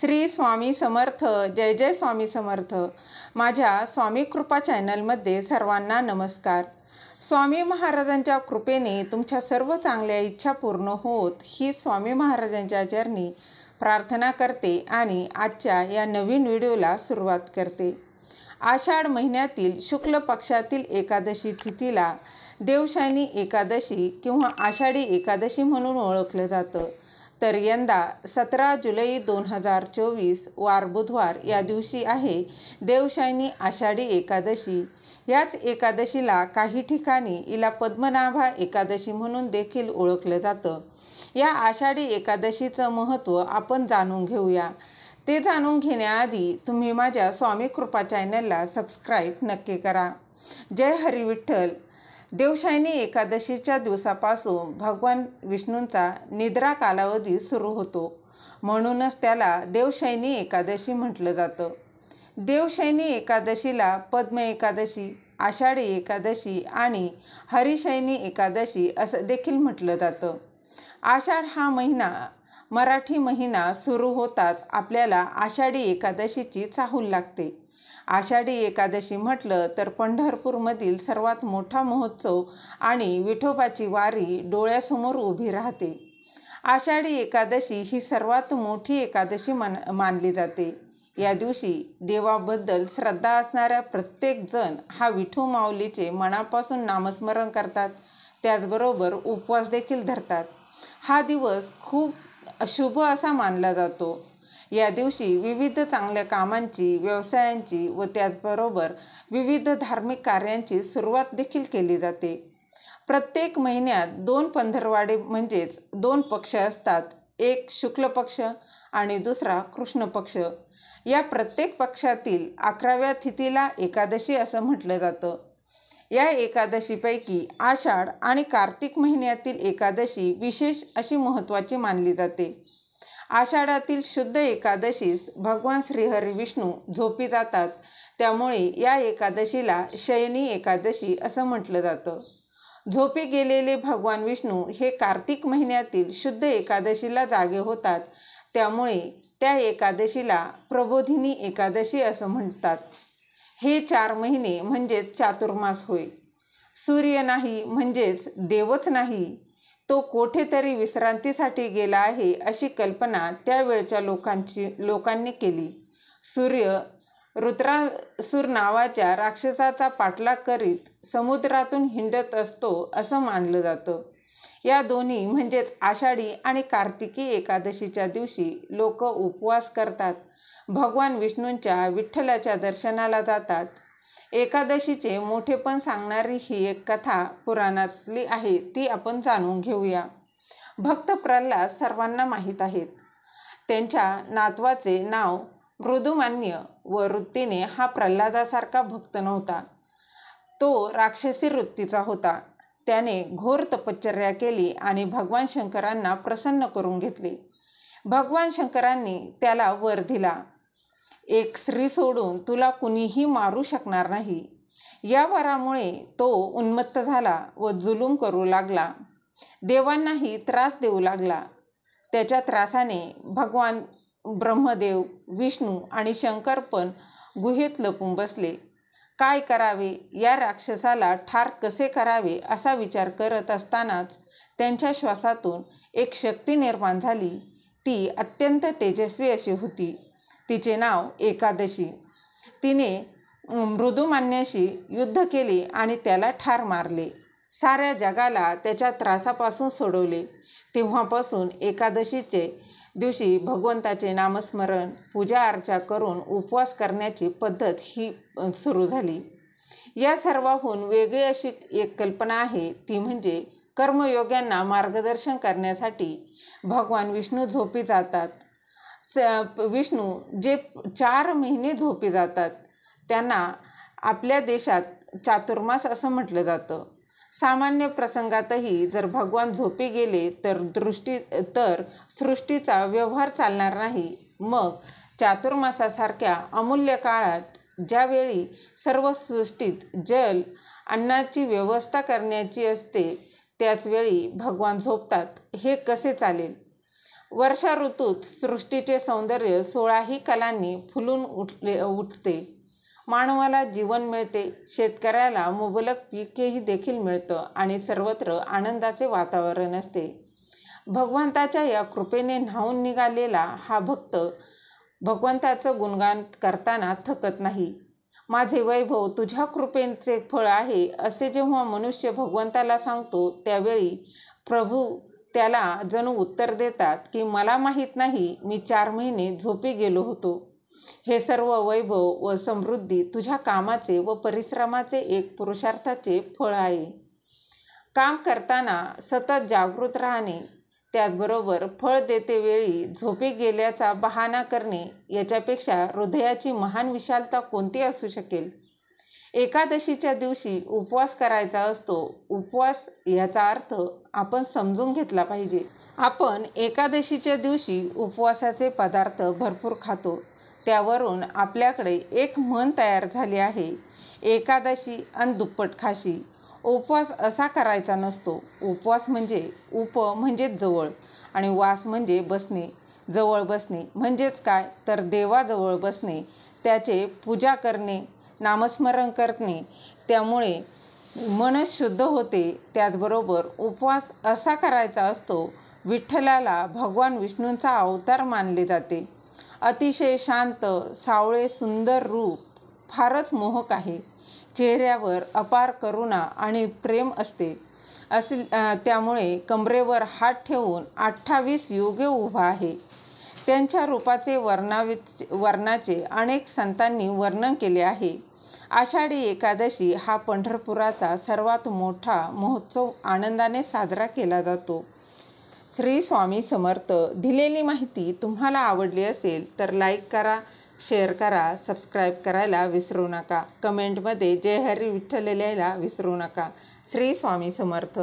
श्री स्वामी समर्थ. जय जय स्वामी समर्थ. माझ्या स्वामी कृपा चॅनलमध्ये सर्वांना नमस्कार. स्वामी महाराजांच्या कृपेने तुमच्या सर्व चांगल्या इच्छा पूर्ण होत ही स्वामी महाराजांच्या चरणी प्रार्थना करते आणि आजच्या या नवीन व्हिडिओला सुरुवात करते. आषाढ महिन्यातील शुक्ल पक्षातील एकादशी तिथीला देवशयनी एकादशी किंवा आषाढी एकादशी म्हणून ओळखलं जातं. तर यंदा 17 जुलै 2024 वार बुधवार या दिवशी आहे देवशयनी आषाढी एकादशी. याच एकादशीला काही ठिकाणी हिला पद्मनाभा एकादशी म्हणून देखील ओळखलं जातं. या आषाढी एकादशीचं महत्त्व आपण जाणून घेऊया. ते जाणून घेण्याआधी तुम्ही माझ्या स्वामी कृपा चॅनलला सबस्क्राईब नक्की करा. जय हरी विठ्ठल. देवशयनी एकादशीच्या दिवसापासून भगवान विष्णूंचा निद्रा कालावधी सुरू होतो, म्हणूनच त्याला देवशयनी एकादशी म्हटलं जातं. देवशयनी एकादशीला पद्म एकादशी, आषाढी एकादशी आणि हरिशयनी एकादशी असं देखील म्हटलं जातं. आषाढ हा महिना मराठी महिना सुरू होताच आपल्याला आषाढी एकादशीची चाहूल लागते. आषाढी एकादशी म्हटलं तर पंढरपूरमधील सर्वात मोठा महोत्सव आणि विठोबाची वारी डोळ्यासमोर उभी राहते. आषाढी एकादशी ही सर्वात मोठी एकादशी मानली जाते. या दिवशी देवाबद्दल श्रद्धा असणाऱ्या प्रत्येक जण हा विठू माऊलीचे मनापासून नामस्मरण करतात, त्याचबरोबर उपवास देखील धरतात. हा दिवस खूप शुभ असा मानला जातो. या दिवशी विविध चांगल्या कामांची, व्यवसायांची व त्याचबरोबर विविध धार्मिक कार्यांची सुरुवात देखील केली जाते. प्रत्येक महिन्यात 2 पंधरवाडे म्हणजेच 2 पक्ष असतात. एक शुक्ल पक्ष आणि दुसरा कृष्ण पक्ष. या प्रत्येक पक्षातील 11व्या तिथीला एकादशी असं म्हटलं जातं. या एकादशीपैकी आषाढ आणि कार्तिक महिन्यातील एकादशी विशेष अशी महत्त्वाची मानली जाते. आषाढातील शुद्ध एकादशीस भगवान श्रीहरी विष्णू झोपी जातात, त्यामुळे या एकादशीला शयनी एकादशी असं म्हटलं जातं. झोपी गेलेले भगवान विष्णू हे कार्तिक महिन्यातील शुद्ध एकादशीला जागे होतात, त्यामुळे त्या एकादशीला प्रबोधिनी एकादशी असं म्हणतात. हे 4 महिने म्हणजेच चातुर्मास होय. सूर्य नाही म्हणजेच देवच नाही, तो कोठेतरी विश्रांतीसाठी गेला आहे अशी कल्पना त्यावेळच्या लोकांनी केली. सूर्य वृत्रासुर नावाच्या राक्षसाचा पाठलाग करीत समुद्रातून हिंडत असतो असं मानलं जातं. या दोन्ही म्हणजेच आषाढी आणि कार्तिकी एकादशीच्या दिवशी लोक उपवास करतात, भगवान विष्णूंच्या विठ्ठलाच्या दर्शनाला जातात. एकादशीचे मोठेपण सांगणारी ही एक कथा पुराणातली आहे, ती आपण जाणून घेऊया. भक्त प्रल्हाद सर्वांना माहीत आहेत. त्यांच्या नातवाचे नाव मृदुमान्य व वृत्तीने हा प्रल्हादासारखा भक्त नव्हता. तो राक्षसी वृत्तीचा होता. त्याने घोर तपश्चर्या केली आणि भगवान शंकरांना प्रसन्न करून घेतले. भगवान शंकरांनी त्याला वर दिला, एक स्त्री सोडून तुला कुणीही मारू शकणार नाही. या वरामुळे तो उन्मत्त झाला व जुलूम करू लागला. देवांनाही त्रास देऊ लागला. त्याच्या त्रासाने भगवान ब्रह्मदेव, विष्णू आणि शंकर पण गुहेत लपून बसले. काय करावे, या राक्षसाला ठार कसे करावे असा विचार करत असतानाच त्यांच्या श्वासातून एक शक्ती निर्माण झाली. ती अत्यंत तेजस्वी अशी होती. तिचे नाव एकादशी. तिने मृदुमान्याशी युद्ध केले आणि त्याला ठार मारले. साऱ्या जगाला त्याच्या त्रासापासून सोडवले. तेव्हापासून एकादशीचे दिवशी भगवंताचे नामस्मरण, पूजा अर्चा करून उपवास करण्याची पद्धत ही सुरू झाली. या सर्वाहून वेगळी अशी एक कल्पना आहे, ती म्हणजे कर्मयोग्यांना मार्गदर्शन करण्यासाठी भगवान विष्णू झोपी जातात. विष्णू जे 4 महिने झोपी जातात त्यांना आपल्या देशात चातुर्मास असं म्हटलं जातं. सामान्य प्रसंगातही जर भगवान झोपी गेले तर सृष्टीचा व्यवहार चालणार नाही. मग चातुर्मासासारख्या अमूल्य काळात ज्यावेळी सर्व सृष्टीत जल अन्नाची व्यवस्था करण्याची असते, त्याचवेळी भगवान झोपतात, हे कसे चालेल? वर्षा ऋतूत सृष्टीचे सौंदर्य 16ही कलांनी फुलून उठते. मानवाला जीवन मिळते, शेतकऱ्याला मुबलक पीकही देखील मिळतं आणि सर्वत्र आनंदाचे वातावरण असते. भगवंताच्या या कृपेने न्हाऊन निघालेला हा भक्त भगवंताचं गुणगान करताना थकत नाही. माझे वैभव तुझ्या कृपेचे फळ आहे असे जेव्हा मनुष्य भगवंताला सांगतो त्यावेळी प्रभू त्याला जणू उत्तर देतात की मला माहीत नाही, मी 4 महिने झोपी गेलो होतो. हे सर्व वैभव व समृद्धी तुझ्या कामाचे व परिश्रमाचे एक पुरुषार्थाचे फळ आहे. काम करताना सतत जागृत राहणे, त्याचबरोबर फळ देतेवेळी झोपी गेल्याचा बहाणा करणे याच्यापेक्षा हृदयाची महान विशालता कोणती असू शकेल. एकादशीच्या दिवशी उपवास करायचा असतो. उपवास याचा अर्थ आपण समजून घेतला पाहिजे. आपण एकादशीच्या दिवशी उपवासाचे पदार्थ भरपूर खातो. त्यावरून आपल्याकडे एक म्हण तयार झाली आहे, एकादशी अन दुप्पट खाशी. उपवास असा करायचा नसतो. उपवास म्हणजे उप म्हणजे जवळ आणि वास म्हणजे बसणे. जवळ बसणे म्हणजेच काय तर देवाजवळ बसणे, त्याचे पूजा करणे, नामस्मरण करणे. त्यामुळे मन शुद्ध होते. त्याचबरोबर उपवास असा करायचा असतो, विठ्ठलाला भगवान विष्णूंचा अवतार मानले जाते. अतिशय शांत, सावळे, सुंदर रूप फारच मोहक आहे. चेहऱ्यावर अपार करुणा आणि प्रेम असते. त्यामुळे कमरेवर हात ठेवून 28 योगे उभा आहे. त्यांच्या रूपाचे वर्णाचे अनेक संतांनी वर्णन केले आहे. आषाढी एकादशी हा पंढरपुराचा सर्वात मोठा महोत्सव आनंदाने साजरा केला जातो. श्री स्वामी समर्थ. दिलेली माहिती तुम्हाला आवडली असेल तर लाईक करा, शेअर करा, सबस्क्राईब करायला विसरू नका. कमेंटमध्ये जय हरी विठ्ठल लिहायला विसरू नका. श्री स्वामी समर्थ.